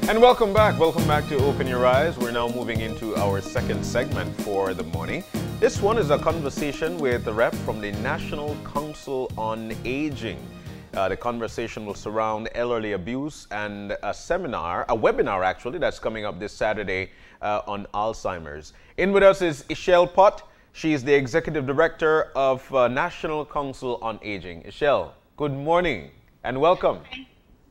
And welcome back. Welcome back to Open Your Eyes. We're now moving into our second segment for the morning. This one is a conversation with a rep from the National Council on Aging. The conversation will surround elderly abuse and a webinar actually, that's coming up this Saturday on Alzheimer's. In with us is Ix-Chel Poot. She is the Executive Director of National Council on Aging. Ix-Chel, good morning and welcome.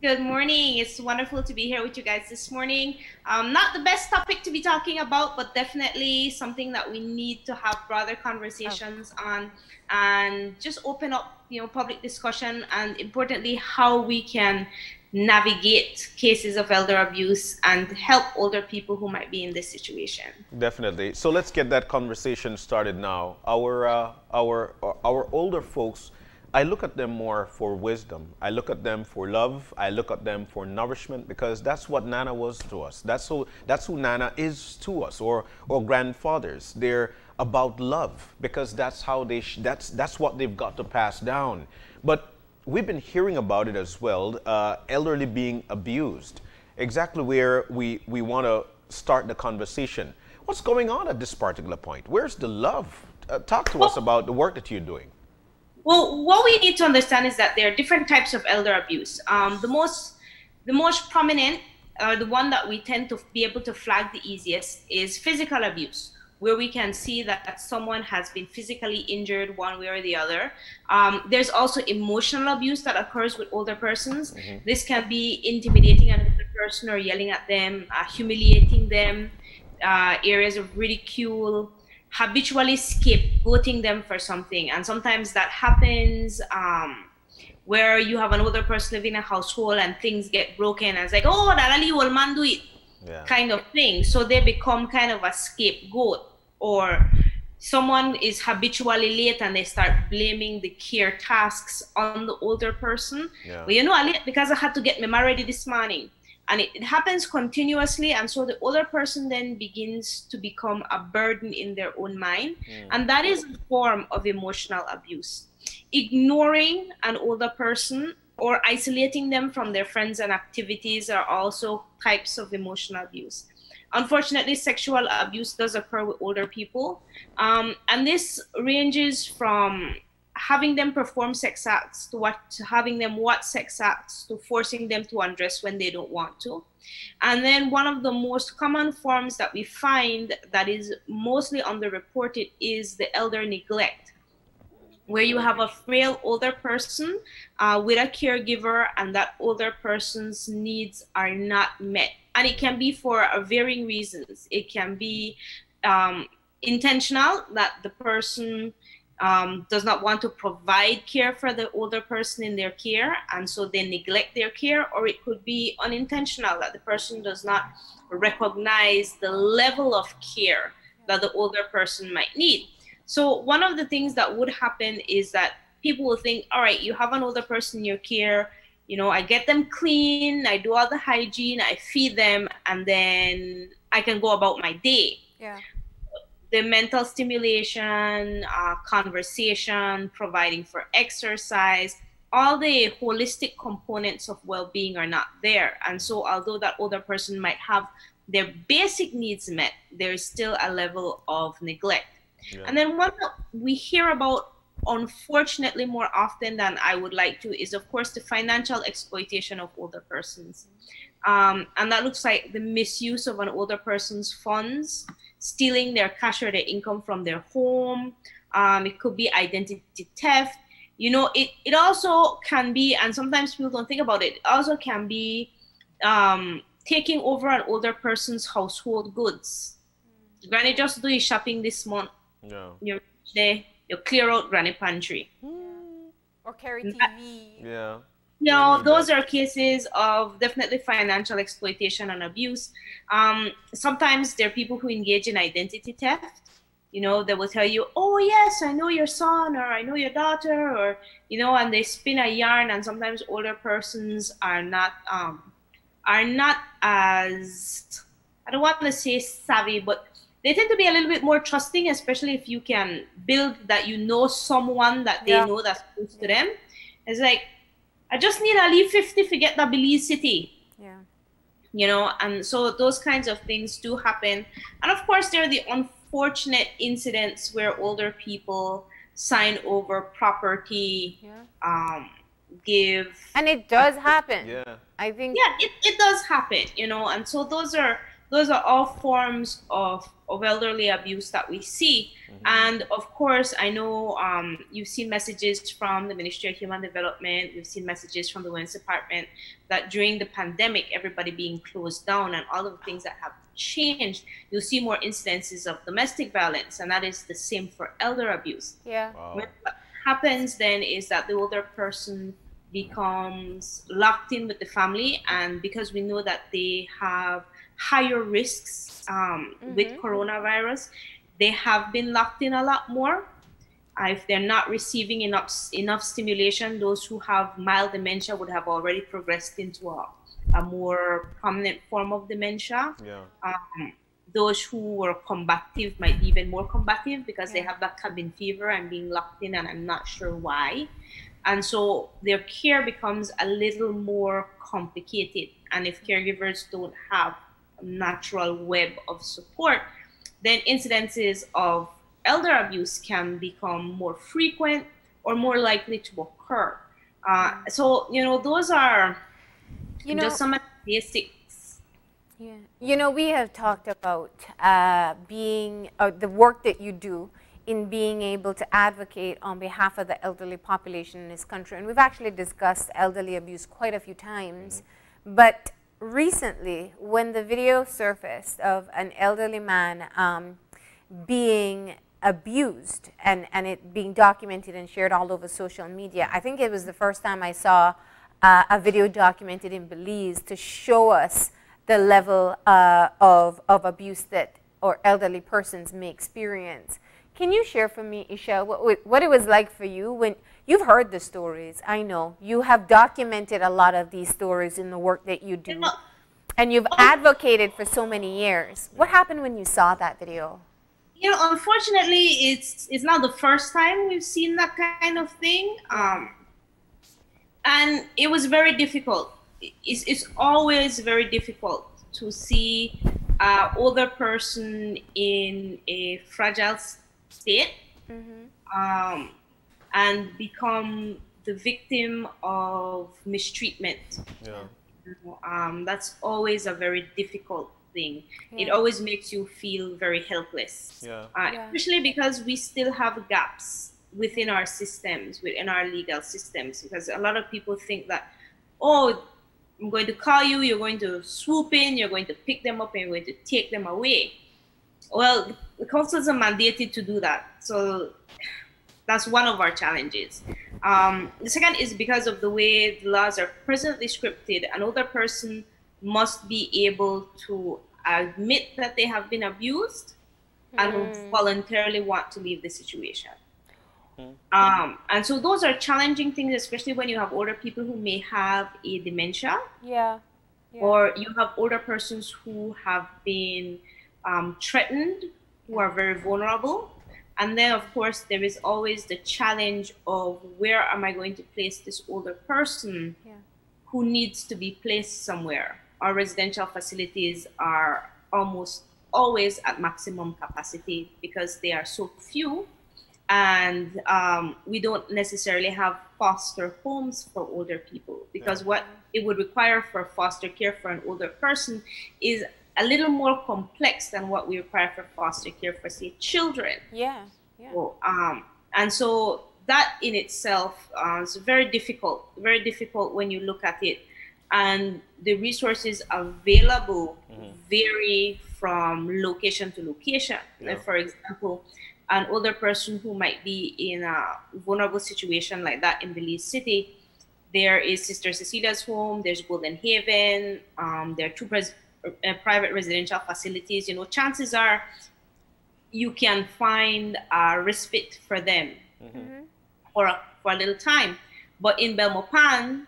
Good morning. It's wonderful to be here with you guys this morning. Not the best topic to be talking about, but definitely something that we need to have broader conversations on and just open up, public discussion, and importantly, how we can navigate cases of elder abuse and help older people who might be in this situation. Definitely. So let's get that conversation started now. Our older folks, I look at them more for wisdom. I look at them for love. I look at them for nourishment, because that's what Nana was to us. That's who Nana is to us, or grandfathers. They're about love, because that's how that's what they've got to pass down. But we've been hearing about it as well, elderly being abused. Exactly where we want to start the conversation. What's going on at this particular point? Where's the love? Talk to us about the work that you're doing. Well, what we need to understand is that there are different types of elder abuse. The most prominent, the one that we tend to be able to flag the easiest, is physical abuse, where we can see that someone has been physically injured one way or the other. There's also emotional abuse that occurs with older persons. Mm-hmm. This can be intimidating another person or yelling at them, humiliating them, areas of ridicule, habitually scapegoating them for something. And sometimes that happens where you have an older person living in a household and things get broken, and it's like, oh, that Ali old man do it, kind of thing. So they become kind of a scapegoat. Or someone is habitually late and they start blaming the care tasks on the older person. Yeah. Well, I'm late because I had to get my mama ready this morning. And it happens continuously, and so the older person then begins to become a burden in their own mind. And that is a form of emotional abuse. Ignoring an older person or isolating them from their friends and activities are also types of emotional abuse. Unfortunately, sexual abuse does occur with older people, and this ranges from having them perform sex acts to having them watch sex acts to forcing them to undress when they don't want to. And then one of the most common forms that we find that is mostly underreported is the elder neglect, where you have a frail older person with a caregiver, and that older person's needs are not met. And it can be for varying reasons. It can be intentional, that the person does not want to provide care for the older person in their care, and so they neglect their care. Or it could be unintentional, that the person does not recognize the level of care that the older person might need. So one of the things that would happen is that people will think, all right, you have an older person in your care, I get them clean, I do all the hygiene, I feed them, and then I can go about my day. Yeah. The mental stimulation, conversation, providing for exercise, all the holistic components of well-being are not there. And so although that older person might have their basic needs met, there is still a level of neglect. Yeah. And then one that we hear about, unfortunately, more often than I would like to, is of course the financial exploitation of older persons. And that looks like the misuse of an older person's funds, stealing their cash or their income from their home. It could be identity theft. It also can be, and sometimes people don't think about it, also can be taking over an older person's household goods. Granny just do his shopping this month. No. You're there, you clear out granny pantry. Or carry TV. Those are cases of definitely financial exploitation and abuse. Sometimes there are people who engage in identity theft. They will tell you, oh yes, I know your son, or I know your daughter, or, and they spin a yarn. And sometimes older persons are not as, I don't want to say savvy, but they tend to be a little bit more trusting, especially if you can build that someone that they know that's close to them. It's like, I just need a leave 50 to get the Belize city. Yeah. you know, and so those kinds of things do happen. And of course, there are the unfortunate incidents where older people sign over property, give. And it does happen. Yeah. I think. Yeah, it does happen, you know, and so those are all forms of elderly abuse that we see. And of course, I know you've seen messages from the Ministry of Human Development, we've seen messages from the Women's Department that during the pandemic, everybody being closed down and all of the things that have changed, you'll see more incidences of domestic violence, and that is the same for elder abuse. Yeah. Wow. What happens then is that the older person becomes locked in with the family, and because we know that they have higher risks with coronavirus, they have been locked in a lot more. If they're not receiving enough stimulation, those who have mild dementia would have already progressed into a more prominent form of dementia. Yeah. Those who were combative might be even more combative because they have that cabin fever and being locked in, and I'm not sure why. And so their care becomes a little more complicated. And if caregivers don't have a natural web of support, then incidences of elder abuse can become more frequent or more likely to occur. So, you know, those are just some of the basics. Yeah. You know, we have talked about the work that you do in being able to advocate on behalf of the elderly population in this country. And we've actually discussed elderly abuse quite a few times. But recently, when the video surfaced of an elderly man being abused and it being documented and shared all over social media, I think it was the first time I saw a video documented in Belize to show us the level of abuse that or elderly persons may experience. Can you share for me, Ix-Chel, what it was like for you when you've heard the stories? I know you have documented a lot of these stories in the work that you do, and you've advocated for so many years. What happened when you saw that video? You know, unfortunately, it's not the first time we've seen that kind of thing, and it was very difficult. It's always very difficult to see an older person in a fragile state and become the victim of mistreatment. That's always a very difficult thing. It always makes you feel very helpless, especially because we still have gaps within our systems, within our legal systems, because a lot of people think that, oh, I'm going to call you, you're going to swoop in, you're going to pick them up, and you're going to take them away. Well, the councils are mandated to do that. So that's one of our challenges. The second is because of the way the laws are presently scripted, an older person must be able to admit that they have been abused and voluntarily want to leave the situation. And so those are challenging things, especially when you have older people who may have a dementia. Or you have older persons who have been threatened, who are very vulnerable. And then, of course, there is always the challenge of where am I going to place this older person who needs to be placed somewhere. Our residential facilities are almost always at maximum capacity because they are so few. And we don't necessarily have foster homes for older people, because what it would require for foster care for an older person is a little more complex than what we require for foster care for, say, children. So, and so that in itself is very difficult when you look at it. And the resources available vary from location to location. Like, for example, an older person who might be in a vulnerable situation like that in Belize City, there is Sister Cecilia's home, there's Golden Haven, there are two private residential facilities. You know, chances are you can find a respite for them for a little time. But in Belmopan,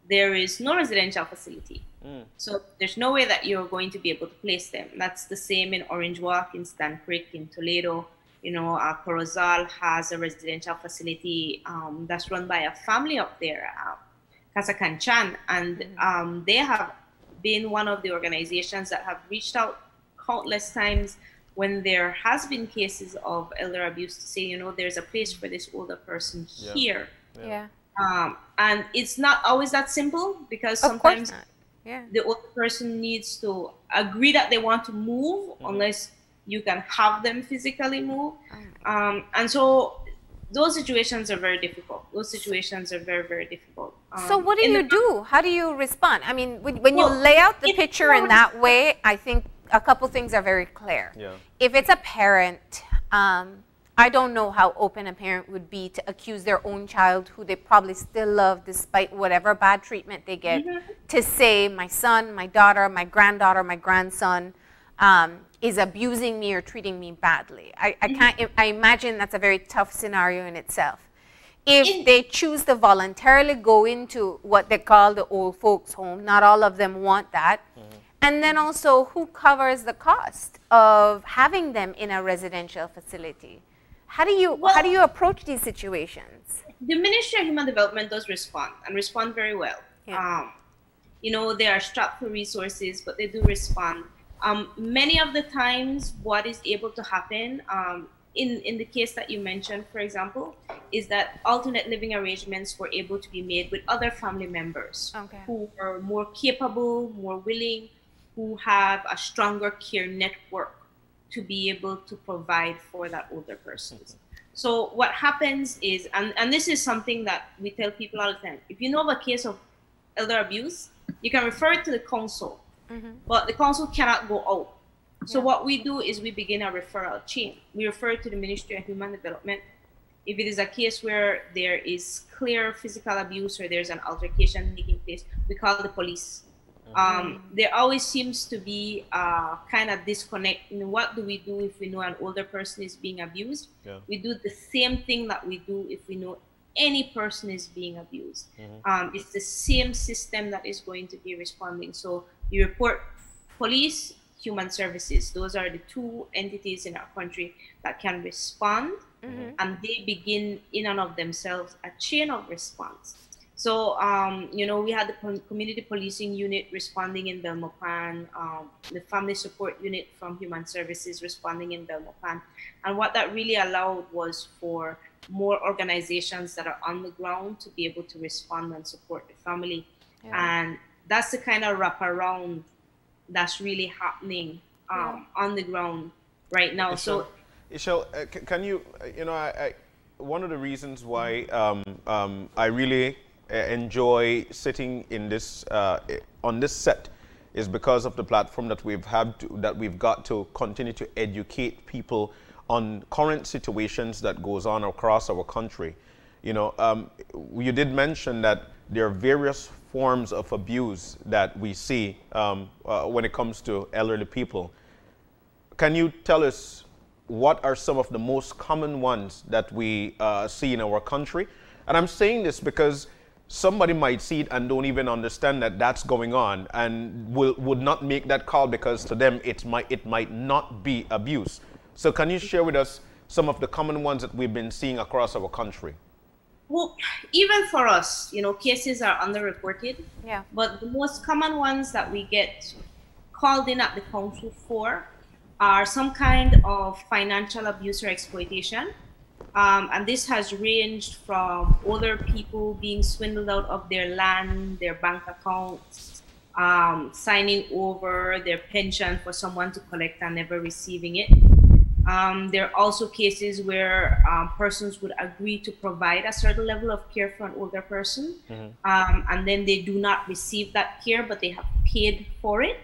there is no residential facility. So there's no way that you're going to be able to place them. That's the same in Orange Walk, in Stan Creek, in Toledo. You know, Corozal has a residential facility that's run by a family up there, Casa Canchan, and they have been one of the organizations that have reached out countless times when there has been cases of elder abuse to say, you know, there's a place for this older person here. Yeah. And it's not always that simple, because Of course sometimes not. Yeah. the older person needs to agree that they want to move, unless you can have them physically move. And so those situations are very difficult. Those situations are very, very difficult. So what do you do? How do you respond? I mean, when you lay out the picture in that way, I think a couple things are very clear. Yeah. If it's a parent, I don't know how open a parent would be to accuse their own child, who they probably still love despite whatever bad treatment they get, to say my son, my daughter, my granddaughter, my grandson is abusing me or treating me badly. I imagine that's a very tough scenario in itself. If they choose to voluntarily go into what they call the old folks home, not all of them want that. And then also, who covers the cost of having them in a residential facility? How do you approach these situations? The Ministry of Human Development does respond, and respond very well. Yeah. You know, they are strapped for resources, but they do respond. Many of the times, what is able to happen, in the case that you mentioned, for example, is that alternate living arrangements were able to be made with other family members who are more capable, more willing, who have a stronger care network to be able to provide for that older person. So what happens is, and this is something that we tell people all the time, if you know of a case of elder abuse, you can refer it to the council, but the council cannot go out. So what we do is we begin a referral chain. We refer it to the Ministry of Human Development. If it is a case where there is clear physical abuse or there's an altercation taking place, we call the police. There always seems to be a kind of disconnect. You know, what do we do if we know an older person is being abused? We do the same thing that we do if we know any person is being abused. It's the same system that is going to be responding. So you report police, human services. Those are the two entities in our country that can respond, and they begin in and of themselves a chain of response. So, you know, we had the community policing unit responding in Belmopan, the family support unit from human services responding in Belmopan. And what that really allowed was for more organizations that are on the ground to be able to respond and support the family. And that's the kind of wraparound that's really happening on the ground right now. Ix-Chel, can you, you know, one of the reasons why I really enjoy sitting in this on this set is because of the platform that we've got to continue to educate people on current situations that goes on across our country. You know, you did mention that there are various forms of abuse that we see when it comes to elderly people. Can you tell us what are some of the most common ones that we see in our country? And I'm saying this because somebody might see it and don't even understand that that's going on, and would not make that call because to them it might not be abuse. So can you share with us some of the common ones that we've been seeing across our country? Well, even for us, you know, cases are underreported. But the most common ones that we get called in at the council for are some kind of financial abuse or exploitation. And this has ranged from older people being swindled out of their land, their bank accounts, signing over their pension for someone to collect and never receiving it. There are also cases where persons would agree to provide a certain level of care for an older person, and then they do not receive that care, but they have paid for it.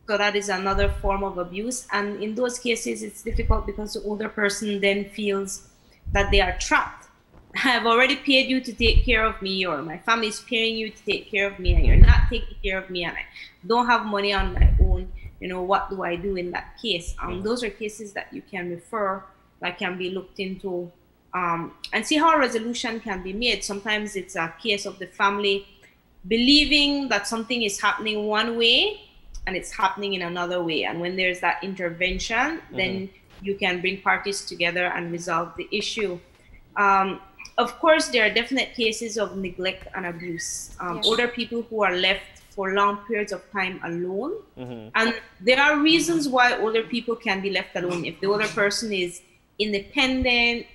So that is another form of abuse. And in those cases, it's difficult because the older person then feels that they are trapped. I've already paid you to take care of me, or my family is paying you to take care of me, and you're not taking care of me, and I don't have money on my own. You know, what do I do in that case? Those are cases that you can refer, that can be looked into, and see how a resolution can be made. Sometimes it's a case of the family believing that something is happening one way and it's happening in another way. And when there's that intervention, then you can bring parties together and resolve the issue. Of course, there are definite cases of neglect and abuse. Older people who are left for long periods of time alone. And there are reasons why older people can be left alone. If the older person is independent,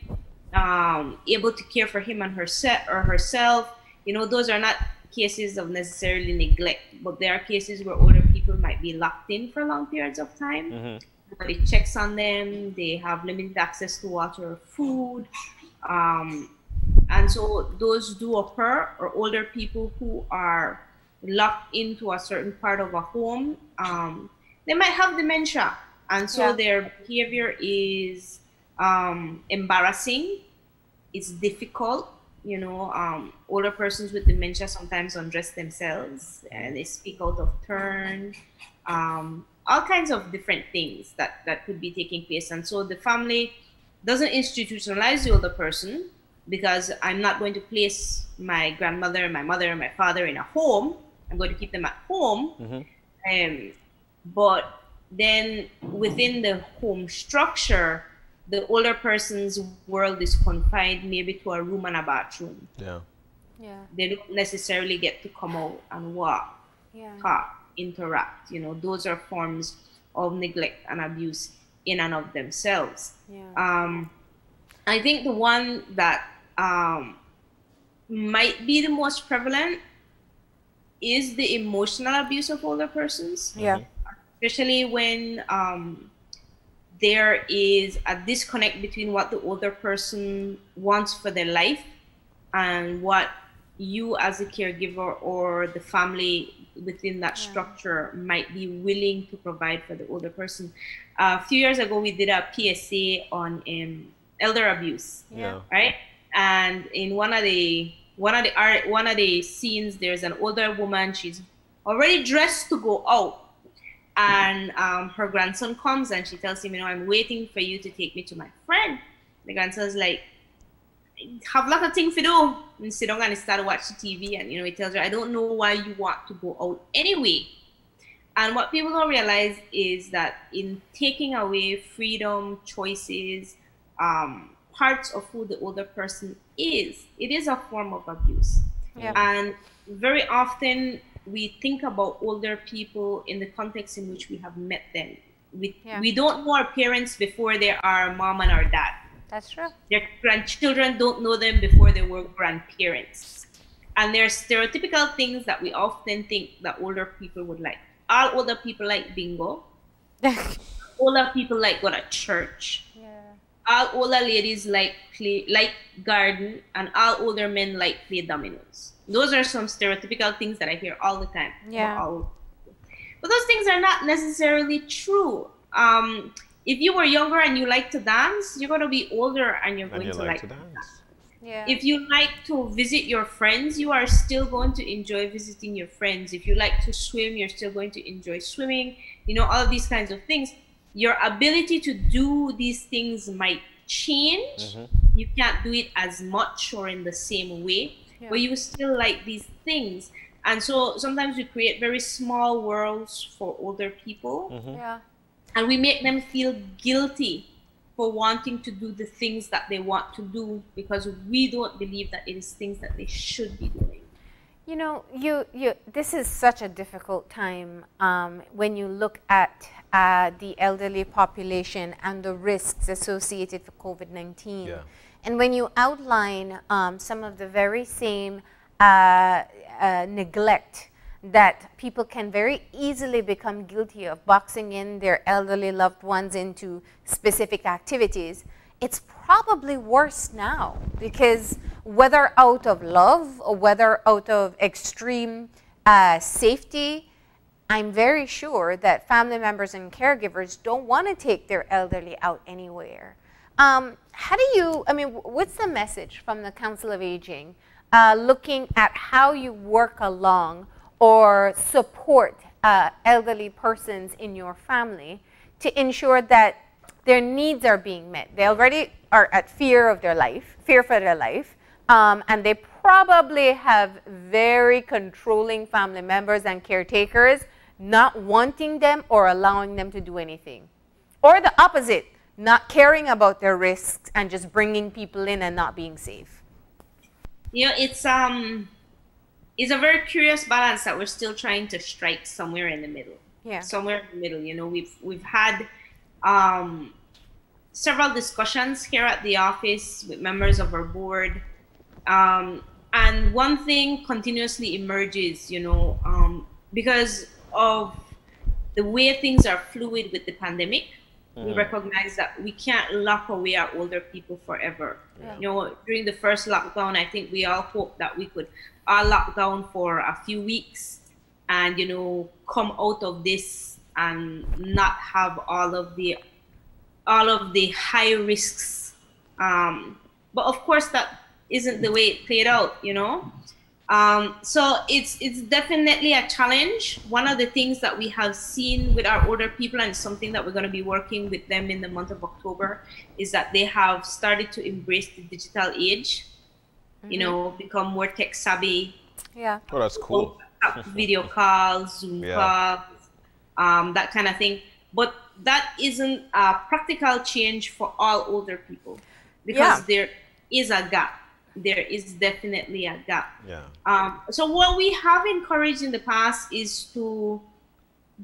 able to care for him and herself, those are not cases of necessarily neglect, but there are cases where older people might be locked in for long periods of time. Nobody checks on them. They have limited access to water or food. And so those do occur, or older people who are locked into a certain part of a home, they might have dementia. And so their behavior is embarrassing. It's difficult. Older persons with dementia sometimes undress themselves and they speak out of turn. All kinds of different things that could be taking place. And so the family doesn't institutionalize the older person, because I'm not going to place my grandmother, my mother, my father in a home. I'm going to keep them at home. But then within the home structure, the older person's world is confined maybe to a room and a bathroom. They don't necessarily get to come out and walk, talk, interact. Those are forms of neglect and abuse in and of themselves. I think the one that might be the most prevalent is the emotional abuse of older persons. Especially when there is a disconnect between what the older person wants for their life and what you as a caregiver or the family within that structure might be willing to provide for the older person. A few years ago, we did a PSA on elder abuse, right? And in one of the scenes, there's an older woman. She's already dressed to go out, and her grandson comes and she tells him, I'm waiting for you to take me to my friend. The grandson's like, have a lot of things to do, and sit down and start to watch the TV. And he tells her, I don't know why you want to go out anyway. And what people don't realize is that in taking away freedom, choices, parts of who the older person is, it is a form of abuse. And very often we think about older people in the context in which we have met them. We don't know our parents before they are mom and our dad. That's true. Their grandchildren don't know them before they were grandparents. And there are stereotypical things that we often think that older people would like. All older people like bingo. Older people like go to church. All older ladies like garden, and all older men like play dominoes. Those are some stereotypical things that I hear all the time. But those things are not necessarily true. If you were younger and you like to dance, you're going to be older and you're going to like to dance. If you like to visit your friends, you are still going to enjoy visiting your friends. If you like to swim, you're still going to enjoy swimming. All of these kinds of things. Your ability to do these things might change. You can't do it as much or in the same way, but you still like these things. And so sometimes we create very small worlds for older people. And we make them feel guilty for wanting to do the things that they want to do, because we don't believe that it is things that they should be doing. This is such a difficult time when you look at the elderly population and the risks associated with COVID-19. And when you outline some of the very same neglect that people can very easily become guilty of, boxing in their elderly loved ones into specific activities, it's probably worse now, because whether out of love or whether out of extreme safety, I'm very sure that family members and caregivers don't want to take their elderly out anywhere. How do you, what's the message from the Council of Aging looking at how you work along or support elderly persons in your family to ensure that their needs are being met? They already are at fear for their life, and they probably have very controlling family members and caretakers not wanting them or allowing them to do anything. Or the opposite, not caring about their risks and just bringing people in and not being safe. It's is a very curious balance that we're still trying to strike somewhere in the middle. Yeah. Somewhere in the middle. You know, we've had several discussions here at the office with members of our board. And one thing continuously emerges, you know, because of the way things are fluid with the pandemic, we recognize that we can't lock away our older people forever. Yeah. You know, during the first lockdown, I think we all hoped that we could all lock down for a few weeks and, you know, come out of this and not have all of the high risks. But of course, that isn't the way it played out, you know. So it's definitely a challenge. One of the things that we have seen with our older people, and something that we're going to be working with them in the month of October, is that they have started to embrace the digital age, you know, become more tech savvy. Yeah. Oh, that's cool. Video calls, Zoom calls, that kind of thing. But that isn't a practical change for all older people, because there is a gap. There is definitely a gap. Yeah. So what we have encouraged in the past is to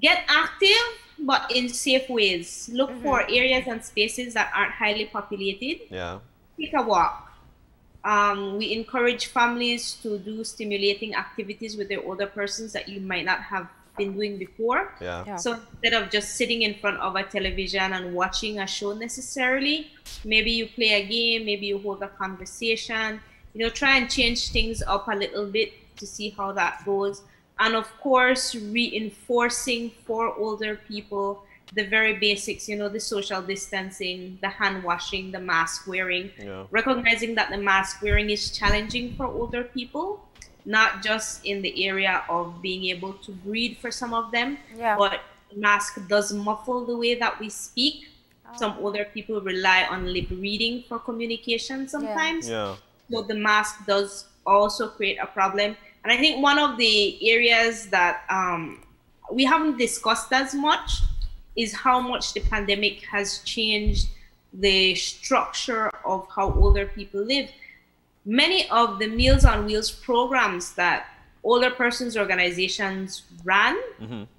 get active, but in safe ways. Look for areas and spaces that aren't highly populated. Yeah. Take a walk. We encourage families to do stimulating activities with their older persons that you might not have been doing before. Yeah. So instead of just sitting in front of a television and watching a show necessarily, maybe you play a game, maybe you hold a conversation, you know, try and change things up a little bit to see how that goes. And of course, reinforcing for older people the very basics, you know, the social distancing, the hand washing, the mask wearing, recognizing that the mask wearing is challenging for older people, not just in the area of being able to breathe for some of them, but mask does muffle the way that we speak. Some older people rely on lip reading for communication sometimes. So the mask does also create a problem. And I think one of the areas that we haven't discussed as much is how much the pandemic has changed the structure of how older people live. Many of the Meals on Wheels programs that older persons organizations ran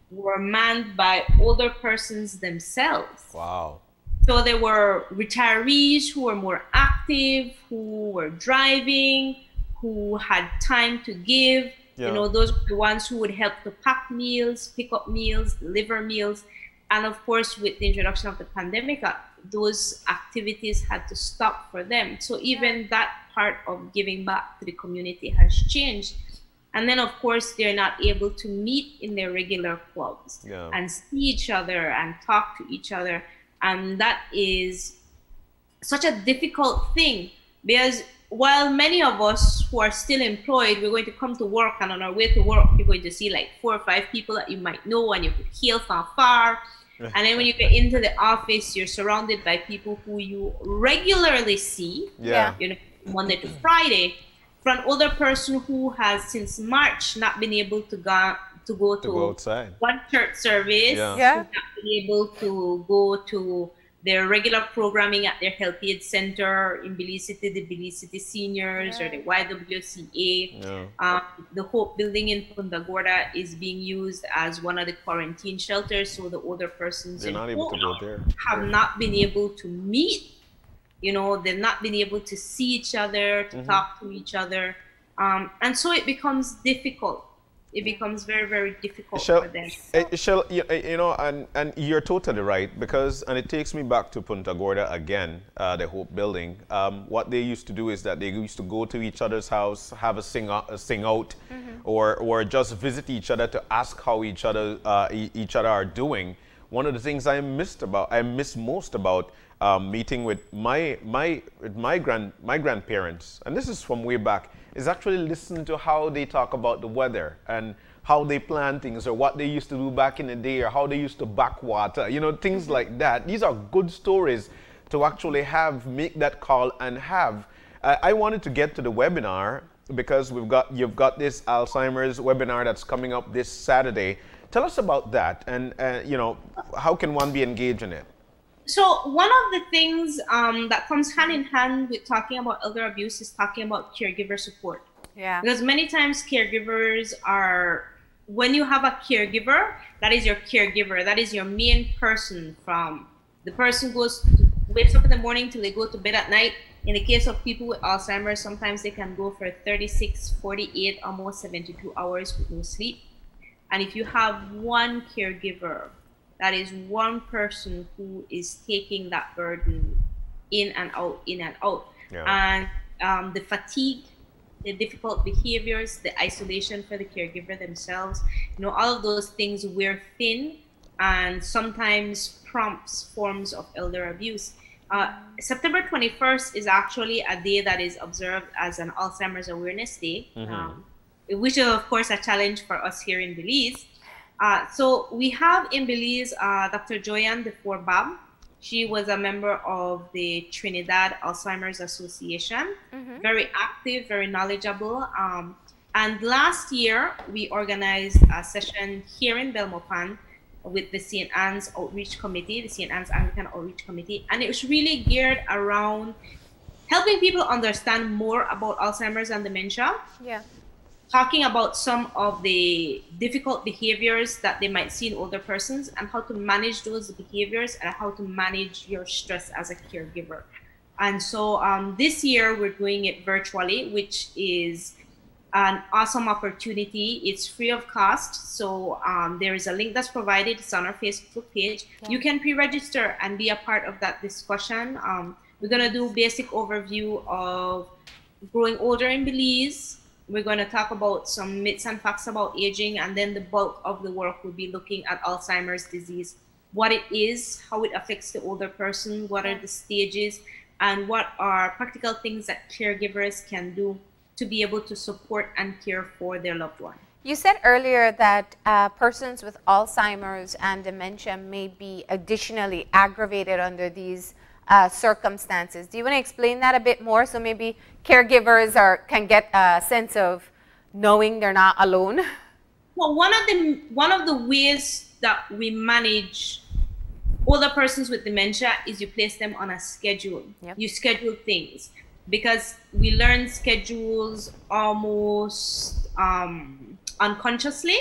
were manned by older persons themselves. Wow. So there were retirees who were more active, who were driving, who had time to give. You know, those were the ones who would help to pack meals, pick up meals, deliver meals. And of course, with the introduction of the pandemic, those activities had to stop for them. So even that part of giving back to the community has changed. And then, of course, they're not able to meet in their regular clubs and see each other and talk to each other. And that is such a difficult thing, because while many of us who are still employed, we're going to come to work, and on our way to work, you're going to see like 4 or 5 people that you might know and you could hail from afar. And then when you get into the office, you're surrounded by people who you regularly see, you know, Monday to Friday. For an older person who has since March not been able to go to outside. one church service, not been able to go to their regular programming at their health aid center in Belize City, the Belize City Seniors or the YWCA. The Hope Building in Punta Gorda is being used as one of the quarantine shelters, so the older persons They're not able to go there. Have not been able to meet. You know, they've not been able to see each other, to talk to each other. And so it becomes difficult. It becomes very, very difficult for them. Ix-Chel, you know, and you're totally right, because, and it takes me back to Punta Gorda again, the Hope Building. What they used to do is that they used to go to each other's house, have a sing out, or just visit each other to ask how each other are doing. One of the things I miss most about meeting with my grandparents, and this is from way back, is actually listen to how they talk about the weather and how they plan things, or what they used to do back in the day, or how they used to backwater, you know, things like that. These are good stories to actually make that call and have. I wanted to get to the webinar because you've got this Alzheimer's webinar that's coming up this Saturday. Tell us about that, and you know, how can one be engaged in it? So one of the things that comes hand in hand with talking about elder abuse is talking about caregiver support. Yeah. Because many times caregivers are, when you have a caregiver, that is your caregiver. That is your main person, from the person wakes up in the morning till they go to bed at night. In the case of people with Alzheimer's, sometimes they can go for 36, 48, almost 72 hours with no sleep. And if you have one caregiver, that is one person who is taking that burden in and out, in and out. Yeah. And the fatigue, the difficult behaviors, the isolation for the caregiver themselves, all of those things wear thin and sometimes prompts forms of elder abuse. September 21st is actually a day that is observed as an Alzheimer's Awareness Day, which is, of course, a challenge for us here in Belize. So we have in Belize Dr. Joyanne Defour-Bab. She was a member of the Trinidad Alzheimer's Association, very active, very knowledgeable. And last year, we organized a session here in Belmopan with the St. Anne's Outreach Committee, the St. Anne's Anglican Outreach Committee. And it was really geared around helping people understand more about Alzheimer's and dementia. Yeah. Talking about some of the difficult behaviors that they might see in older persons and how to manage those behaviors and how to manage your stress as a caregiver. And so this year we're doing it virtually, which is an awesome opportunity. It's free of cost. So there is a link that's provided. It's on our Facebook page. Yeah. You can pre-register and be a part of that discussion. We're going to do a basic overview of growing older in Belize. We're going to talk about some myths and facts about aging, and then the bulk of the work will be looking at Alzheimer's disease, what it is, how it affects the older person, what are the stages, and what are practical things that caregivers can do to be able to support and care for their loved one. You said earlier that persons with Alzheimer's and dementia may be additionally aggravated under these circumstances. Do you want to explain that a bit more, so maybe caregivers can get a sense of knowing they're not alone? Well, one of the ways that we manage older persons with dementia is you place them on a schedule. Yep. You schedule things, because we learn schedules almost unconsciously,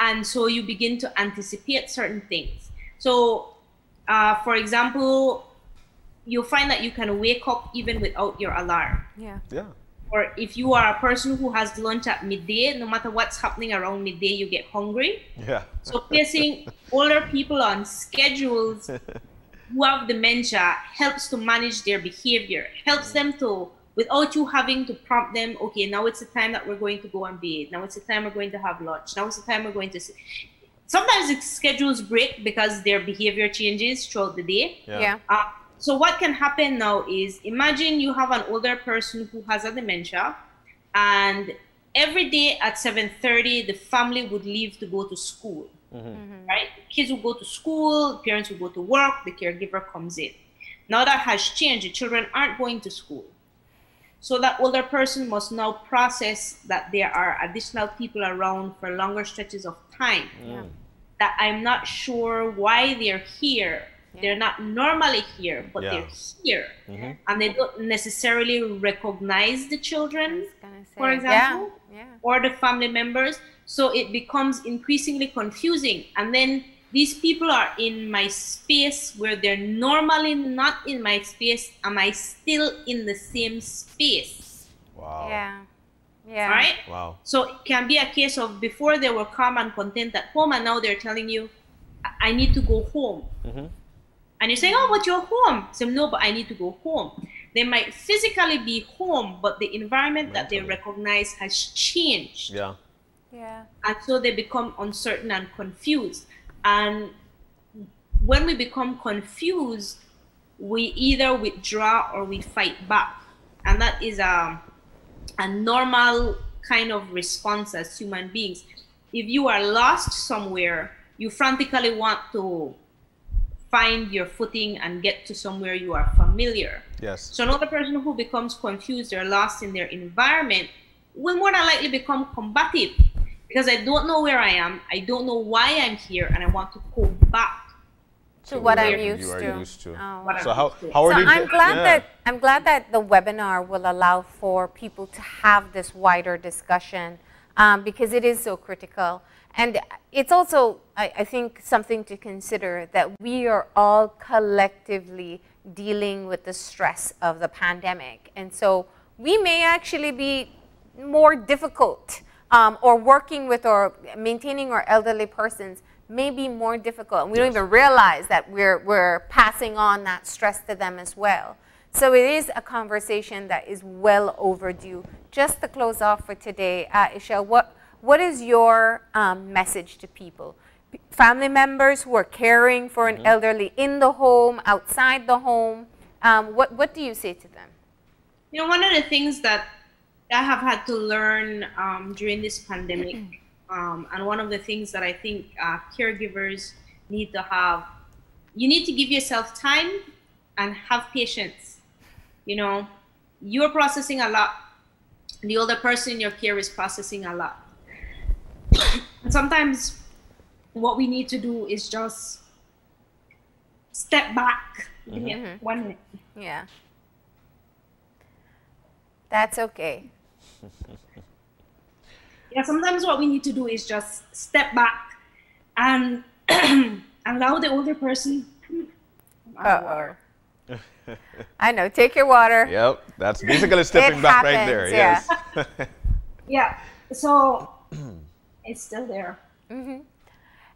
and so you begin to anticipate certain things. So, for example, you'll find that you can wake up even without your alarm. Yeah. Yeah. Or if you are a person who has lunch at midday, no matter what's happening around midday, you get hungry. Yeah. So placing older people on schedules who have dementia helps to manage their behavior, helps them to, without you having to prompt them, okay, now it's the time that we're going to go and bathe. Now it's the time we're going to have lunch. Now it's the time we're going to... Sometimes the schedules break because their behavior changes throughout the day. Yeah. So what can happen now is, imagine you have an older person who has a dementia, and every day at 7:30, the family would leave to go to school, right? Kids will go to school, parents will go to work, the caregiver comes in. Now that has changed. The children aren't going to school. So that older person must now process that there are additional people around for longer stretches of time, that I'm not sure why they're here. They're not normally here, but they're here. And they don't necessarily recognize the children, for example, or the family members. So it becomes increasingly confusing. And then these people are in my space where they're normally not in my space. Am I still in the same space? Wow. Yeah. Yeah. Right? Wow. So it can be a case of, before they were calm and content at home, and now they're telling you, I need to go home. And you're saying, oh, but you're home. So no, but I need to go home. They might physically be home, but the environment that they recognize has changed. Yeah. Yeah. And so they become uncertain and confused. And when we become confused, we either withdraw or we fight back. And that is a normal kind of response as human beings. If you are lost somewhere, you frantically want to find your footing and get to somewhere you are familiar. Yes. So another person who becomes confused or lost in their environment will more than likely become combative, because I don't know where I am, I don't know why I'm here, and I want to go back to what I'm you used are to. used to. Oh. What So I'm how used to. how are So they? I'm glad that the webinar will allow for people to have this wider discussion because it is so critical. And it's also, I think, something to consider that we are all collectively dealing with the stress of the pandemic. And so we may actually be more difficult or working with or maintaining our elderly persons may be more difficult. And we don't even realize that we're passing on that stress to them as well. So it is a conversation that is well overdue. Just to close off for today, Ix-Chel, what is your message to people? Family members who are caring for an elderly in the home, outside the home, what do you say to them? You know, one of the things that I have had to learn during this pandemic, and one of the things that I think caregivers need to have, you need to give yourself time and have patience. You know, you're processing a lot. The older person in your care is processing a lot. And sometimes what we need to do is just step back. Give me 1 minute. Yeah. That's okay. Yeah, sometimes what we need to do is just step back and allow the older person. Water. I know. Take your water. Yep, that's basically stepping back right there. Yeah. Yes. Yeah. So it's still there.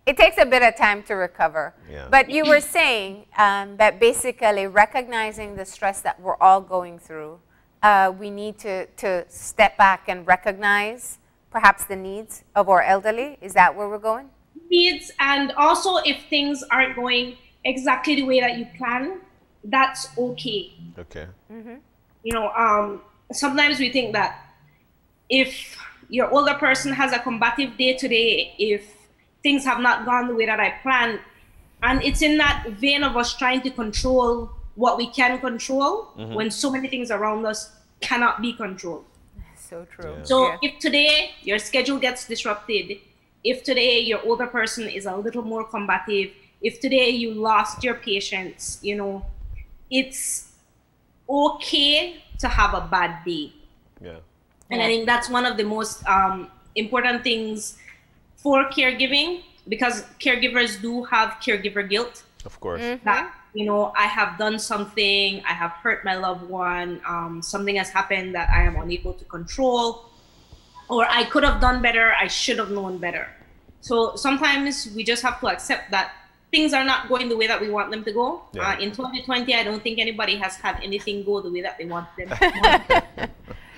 It takes a bit of time to recover. Yeah. But you were saying that basically recognizing the stress that we're all going through, we need to step back and recognize perhaps the needs of our elderly. Is that where we're going? Needs, and also if things aren't going exactly the way that you plan, that's okay. Okay. You know, sometimes we think that if your older person has a combative day today, if things have not gone the way that I planned, and it's in that vein of us trying to control what we can control when so many things around us cannot be controlled. So true. Yeah. So if today your schedule gets disrupted, if today your older person is a little more combative, if today you lost your patience, you know, it's okay to have a bad day. Yeah. And I think that's one of the most important things for caregiving, because caregivers do have caregiver guilt. Of course. That, you know, I have done something, I have hurt my loved one, something has happened that I am unable to control, or I could have done better, I should have known better. So sometimes we just have to accept that things are not going the way that we want them to go. Yeah. In 2020, I don't think anybody has had anything go the way that they want them to.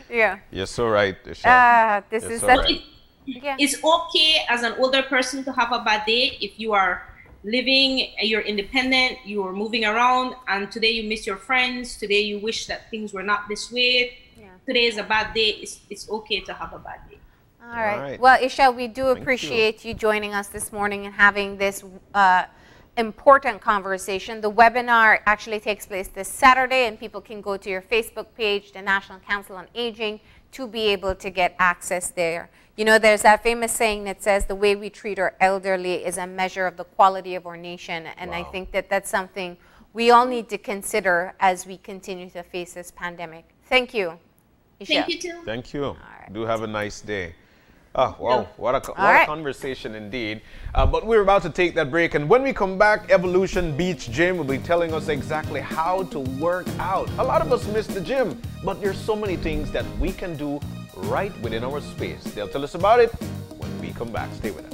Yeah. You're so right, Ix-Chel. This You're is so such right. yeah. It's okay as an older person to have a bad day if you are living, you're independent, you're moving around, and today you miss your friends, today you wish that things were not this way. Yeah. Today is a bad day. It's okay to have a bad day. All right. right. Well, Ix-Chel, we do Thank appreciate you joining us this morning and having this important conversation. The webinar actually takes place this Saturday, and people can go to your Facebook page, the National Council on Aging, to be able to get access there. You know, there's that famous saying that says the way we treat our elderly is a measure of the quality of our nation, and I think that that's something we all need to consider as we continue to face this pandemic. Thank you, Ix-Chel. Thank you too. Thank you. right. Do have a nice day. Oh, wow, what a right. conversation indeed. But we're about to take that break, and when we come back, Evolution Beach Gym will be telling us exactly how to work out. A lot of us miss the gym, but there's so many things that we can do right within our space. They'll tell us about it when we come back. Stay with us.